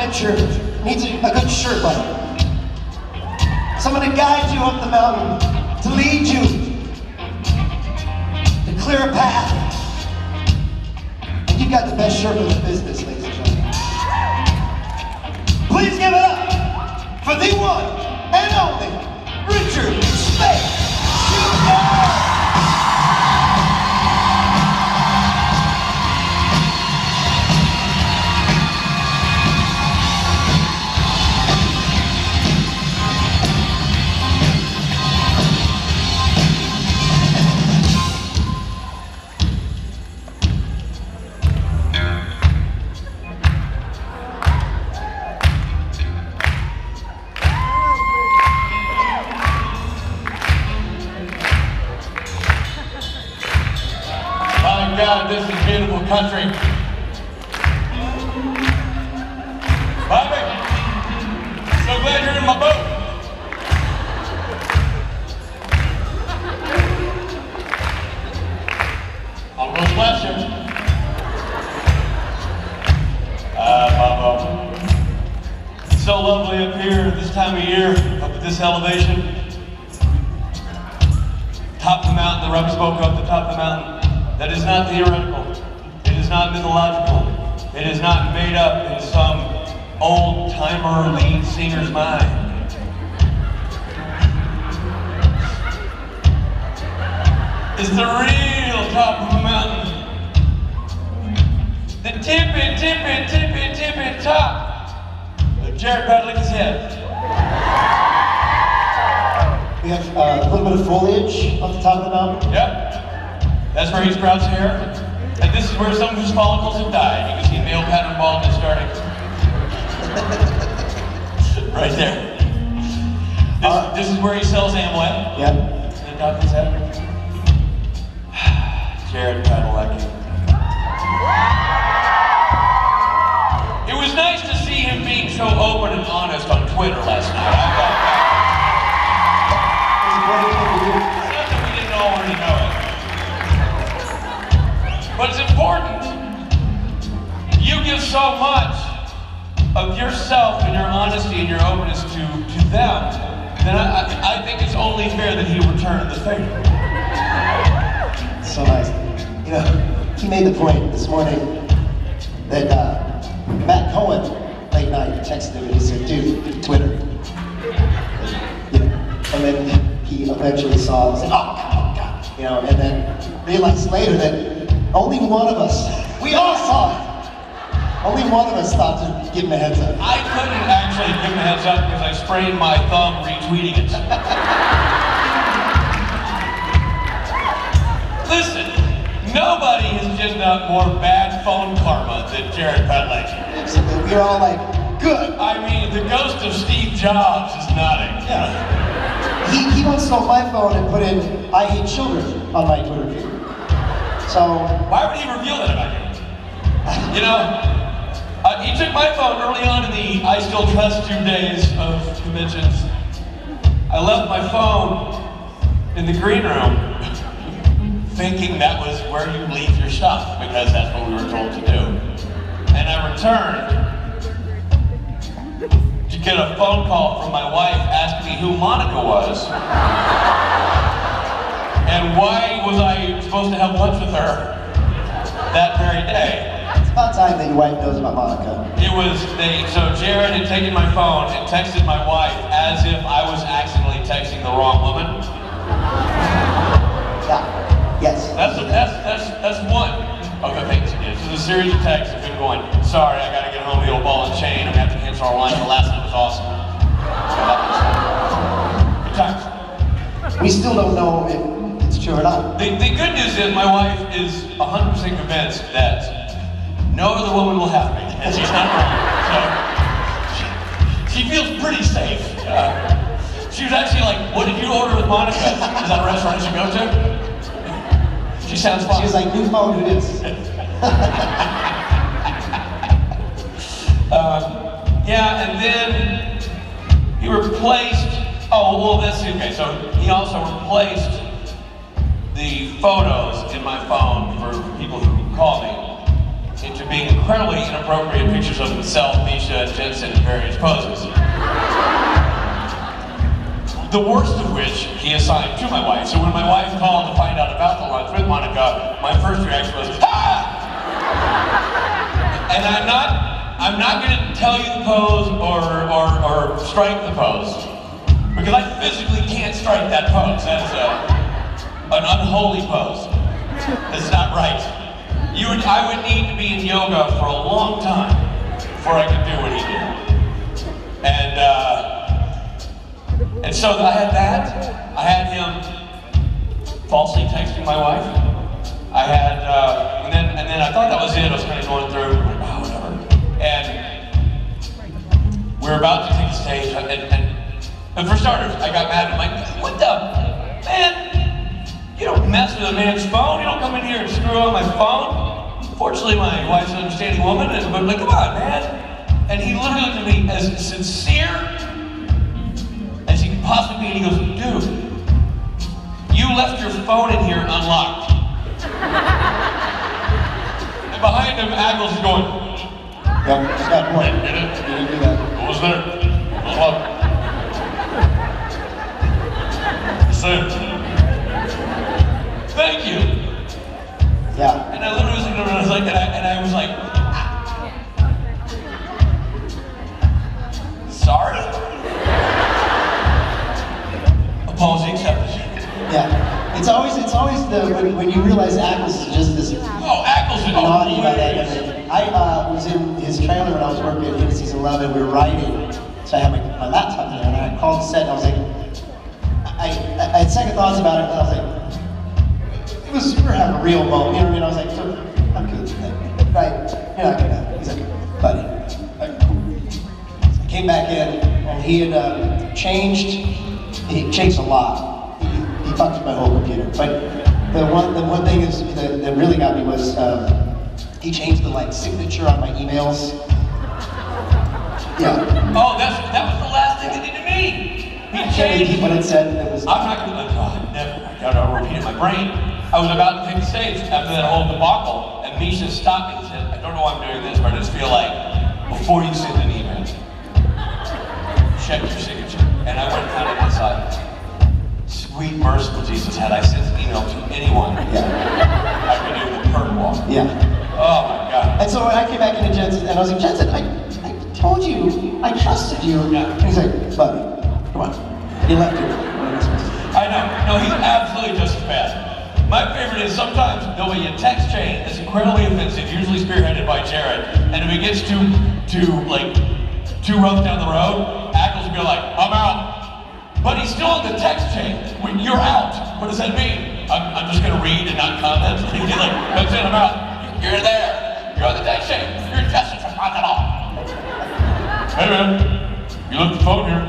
adventure needs a good shirt button. Someone to guide you up the mountain, to lead you, to clear a path. And you got the best shirt in the business, ladies and gentlemen. Please give it up for the one and only Richard Space Shooter! God, this is beautiful country. Bobby, so glad you're in my boat. I'll go splash you. Bobo. It's so lovely up here this time of year, up at this elevation. Top of the mountain, the rubber spoke up the top of the mountain. That is not theoretical. It is not mythological. It is not made up in some old-timer lead singer's mind. It's the real top of the mountain. The tippy top of Jared Padlick's head. We have a little bit of foliage on the top of the mountain. Yep. That's where he sprouts hair, and this is where some of his follicles have died. You can see male pattern baldness starting. Right there. This is where he sells Amway. Yep. The top of his head. Jared Padalecki. It was nice to see him being so open and honest on Twitter last night. I thought that. Not that we didn't already know it. But it's important. You give so much of yourself and your honesty and your openness to them, then I think it's only fair that he return the favor. So nice. You know, he made the point this morning that Matt Cohen, late night, texted him and he said, dude, Twitter. You know, and then he eventually saw it and said, oh, God. You know, and then realized later that only one of us, we all saw it. Only one of us thought to give him a heads up. I couldn't actually give him a heads up because I sprained my thumb retweeting it. Listen, nobody has ginned up more bad phone karma than Jared Padalecki. Absolutely. We were all like, good. I mean, the ghost of Steve Jobs is nodding. Yeah. He once stole my phone and put in, I hate children on my Twitter feed. So why would he reveal that about you? You know, he took my phone early on in the I Still Trust You days of conventions. I left my phone in the green room thinking that was where you leave your stuff because that's what we were told to do. And I returned to get a phone call from my wife asking me who Monica was. And why was I supposed to have lunch with her that very day? It's about time that your wife knows about Monica. It was, so Jared had taken my phone and texted my wife as if I was accidentally texting the wrong woman. Yeah, yes. That's one of the things he did. So the series of texts have been going, sorry, I gotta get home the old ball and chain, I'm gonna have to cancel our line, the last one was awesome. Good times. We still don't know if it's true or not. The good news is my wife is 100% convinced that no other woman will have me, and she's not wrong. So she feels pretty safe. She was actually like, what did you order with Monica? Is that a restaurant I should go to? She sounds fine. She was like, new phone, who is? Yeah, and then he replaced, okay, so he also replaced the photos in my phone for people who call me into being being incredibly inappropriate pictures of himself, Misha, and Jensen in various poses. The worst of which he assigned to my wife. So when my wife called to find out about the lunch with Monica, my first reaction was, "Ha!" And I'm not going to tell you the pose or strike the pose, because I physically can't strike that pose. That is an unholy pose. It's not right. I would need to be in yoga for a long time before I could do what he did. And so I had that. I had him falsely texting my wife. I had, and then I thought that was it. I was kind of going through, like, oh, whatever. And we were about to take the stage, and for starters, I got mad. I'm like, what the, man? You don't mess with a man's phone. You don't come in here and screw up my phone. Fortunately, my wife's an understanding woman, but like, come on, man. And he literally looked at me as sincere as he could possibly be, and he goes, dude, you left your phone in here unlocked. And behind him, Ackles is going, yep, it's got point. You didn't do that. What was there? It was locked. So, thank you. Yeah. And I literally was looking around, and I was like, sorry? Apology accepted. Yeah. It's always when you realize Ackles is just this Ackles is naughty about that. I was in his trailer when I was working in season 11. We were writing, so I had my laptop there, and I called the set, and I was like, I had second thoughts about it, and I was like, we were having a real moment, you know what I mean? I was like, so, I'm good. Right? You're not gonna. He's like, buddy. Like, cool. So I came back in, and he had changed. He changed a lot. He fucked with my whole computer. But the one thing is that really got me was he changed the signature on my emails. Yeah. Oh, that was the last thing he did to me. He changed. What it said. It was. I'm not gonna. Never. I gotta repeat it in my brain. I was about to take the stage after that whole debacle, and Misha stopped me and said, I don't know why I'm doing this, but I just feel like, before you send an email, check your signature. And I went down and decided, sweet merciful Jesus, had I sent an email to anyone, I could do the perk walk. Yeah. Oh my God. And so when I came back into Jensen, and I was like, Jensen, I told you, I trusted you. Yeah. And he's like, buddy, come on. You left it. I know. No, he's absolutely just as bad. My favorite is sometimes there'll be a text chain that's incredibly offensive, usually spearheaded by Jared, and if it gets too rough down the road, Ackles will be like, I'm out. But he's still in the text chain. When you're out, what does that mean? I'm just gonna read and not comment. He's like, that's it, I'm out. You're there. You're on the text chain. You're just as responsible. Hey man, you left the phone here.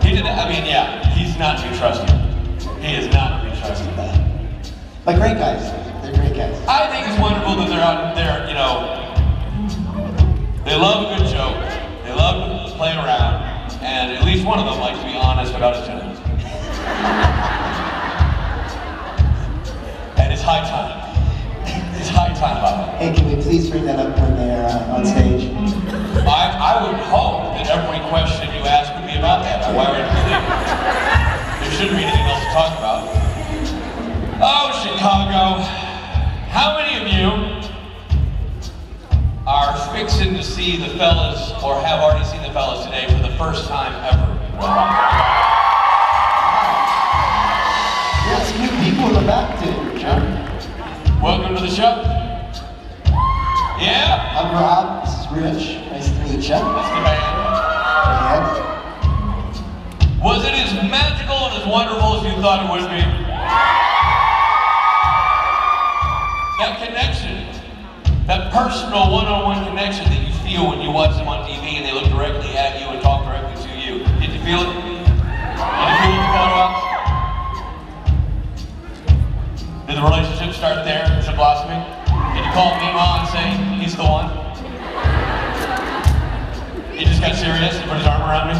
He did. I mean, yeah, he's not to be trusted. He is not to be trusted. But great guys. They're great guys. I think it's wonderful that they're out there, they love a good joke, they love to play around, and at least one of them likes to be honest about his jokes. And it's high time. It's high time, Bob. Hey, can we please bring that up when they're on stage? I would hope that every question you ask would be about that. Why would you think? There shouldn't be anything else to talk about. Oh, Chicago. How many of you are fixing to see the fellas, or have already seen the fellas today for the first time ever? Yes, new people in the back, too. Sure. Welcome to the show. Yeah. I'm Rob. This is Rich. Nice to meet you. That's the band. Was it as magical and as wonderful as you thought it would be? That connection, that personal one-on-one connection that you feel when you watch them on TV and they look directly at you and talk directly to you. Did you feel it? Did you feel the photo ops? Did the relationship start there? Is it blossoming? Did you call Mima and say he's the one? He just got serious and put his arm around me?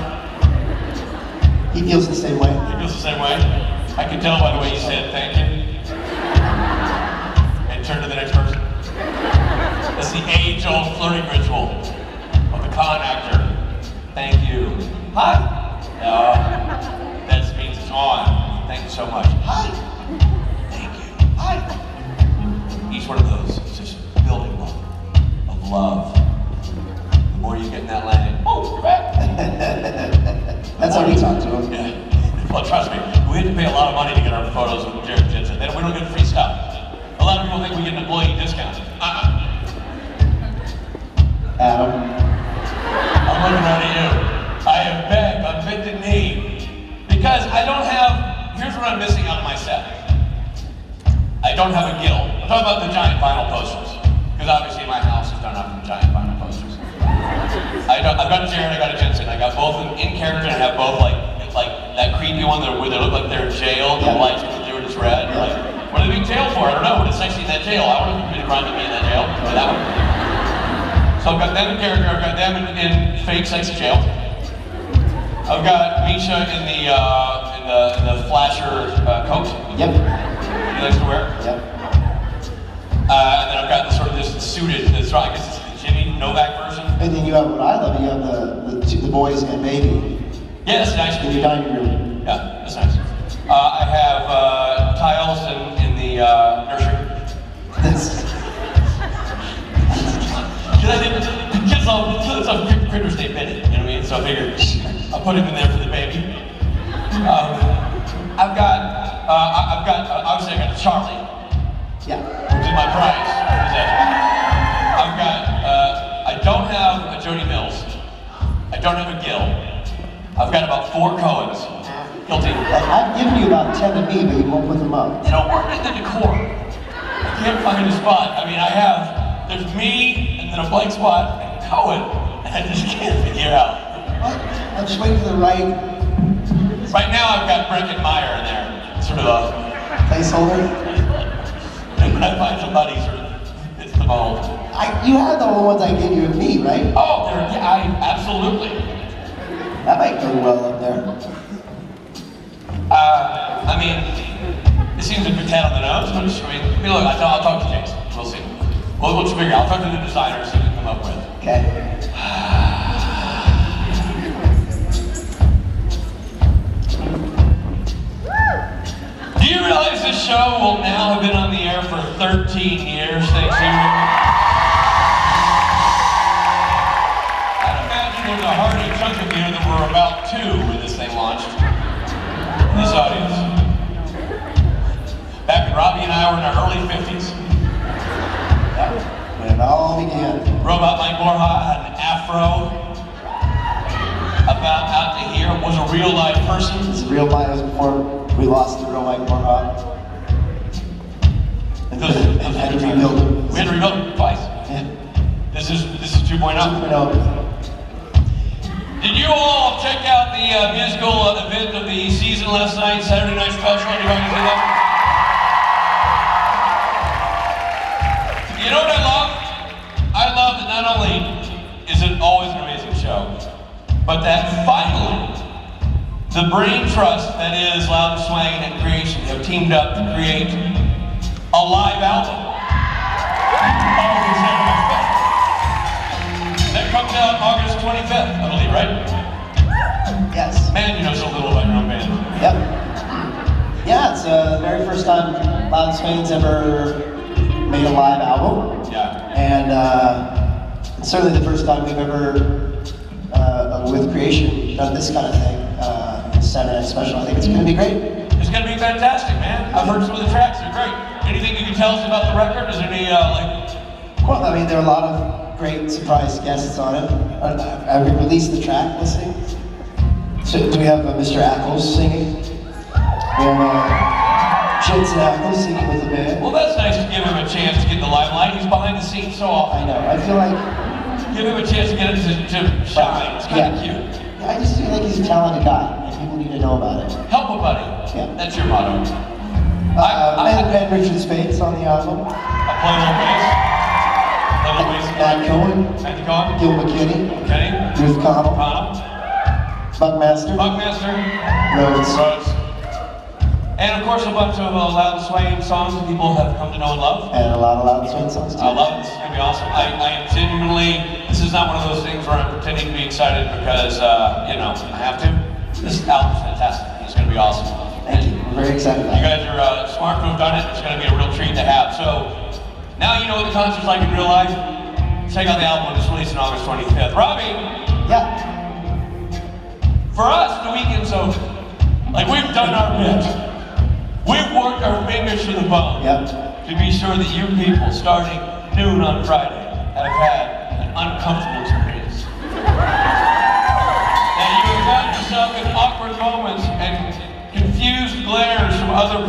He feels the same way. He feels the same way? I could tell by the way you said thank you. And turn to the next person. That's the age-old flirting ritual of the con actor. Thank you. Hi. That means it's on. Thank you so much. Hi. Thank you. Hi. Each one of those is just a building block of love. The more you get in that lane, oh, you're back. That's how we talk to him. Yeah. Well, trust me, we have to pay a lot of money to get our photos with Jared Jensen. Then we don't get free stuff. A lot of people think we get an employee discount. Adam. I'm looking right at you. I have begged on bended knee because I don't have. Here's what I'm missing out of my set. I don't have a guild. I'm talking about the giant vinyl posters because obviously my house is done up in giant vinyl posters. I've got Jared, I got a Jensen. I got both of them in character, and I have both like that creepy one where they look like they're in jail. The lights coming through and it's red. You're like, what are they being jailed for? I don't know. But it's actually in that jail. I want to commit a crime to be in that jail. Or that one. So I've got them in character. I've got them in fake sexy jail. I've got Misha in the flasher coat. Yep. He likes to wear. Yep. And then I've got this suited. I guess it's the Jimmy Novak version. And then you have what I love. You have the boys and baby. Yeah, that's nice. In your dining room. Yeah, that's nice. I have tiles in the nursery. Kids love critters they bit it, you know what I mean? So I figured I'll put him in there for the baby. I've got obviously I got Charlie. Yeah. Which is my prize. I don't have a Jody Mills. I don't have a Gil. I've got about 4 Cohens. Guilty. I've given you about 10 of me, but you won't put them up. They don't work in the decor. I can't find a spot. I mean, there's me, and then a blank spot, and Cohen, and I just can't figure out. What? I'm just waiting for the right... Right now, I've got Breckin Meyer in there. Sort of a... placeholder? And when I find somebody, sort of, it's the mold. You had the only ones I gave you of me, right? Oh, absolutely. That might go well up there. I mean, it seems a bit tad on the nose, but look, I'll talk to Jason. We'll see. We'll figure out. I'll talk to the designers, see what they come up with. Okay. Do you realize this show will now have been on the air for 13 years, thanks to you? I'd imagine there's a hearty chunk of you that were about 2 when this thing launched. This audience. Back when Robbie and I were in our early 50s. When it all began. Robot Mike Borja had an afro. About out to here was a real live person. It's a real Mike. It was before we lost the real Mike Borja. And had to rebuild him. We had to rebuild him twice. Yeah. This is 2.0. 2.0. Did you all check out the musical event of the season last night, Saturday Night Special? Anybody see that? You know what I love? I love that not only is it always an amazing show, but that finally the brain trust that is Loud and Swang and Creation have teamed up to create a live album of the Saturday Night Special. That comes out August 25th, I believe, right? Yes. Man, you know so little about your own band. Yep. Yeah, it's the very first time Loud and Swang's ever made a live album. Yeah. And it's certainly the first time we've ever, with Creation, done this kind of thing. Saturday Night Special. I think it's going to be great. It's going to be fantastic, man. I've heard some of the tracks. They're great. Anything you can tell us about the record? Is there any, Well, I mean, there are a lot of great surprise guests on it. Have we released the track listing? So, do we have Mr. Ackles singing? We have Jensen Ackles singing with the band. Well, that's nice to give him a chance to get in the limelight. He's behind the scenes so often. I know. I feel like... Give him a chance to get it to shine. It's kind of cute. I just feel like he's a talented guy. People need to know about it. Help a buddy. Yeah. That's your motto. And Richard Spade's on the album. I play a little bass. Matt Cohen. Matthew Cohen. Gil McKinney. Kenny. Ruth Connell. Connell. Buckmaster. Buckmaster. Rhodes. Rhodes. And of course, a bunch of loud swaying songs that people have come to know and love. And a lot of loud swing songs too. I love it. This is going to be awesome. I am genuinely, this is not one of those things where I'm pretending to be excited because, you know, I have to. This album's fantastic. It's going to be awesome. Thank you. We're very excited about it. You guys are smart to have done it. It's going to be a real treat to have. So, now you know what the concert's like in real life. Check out the album when it's released on August 25th. Robbie! Yeah. For us, the weekend's over. Like, we've done our bit. We've worked our fingers to the bone to be sure that you people, starting noon on Friday, have had an uncomfortable experience. That you have found yourself in awkward moments and confused glares from other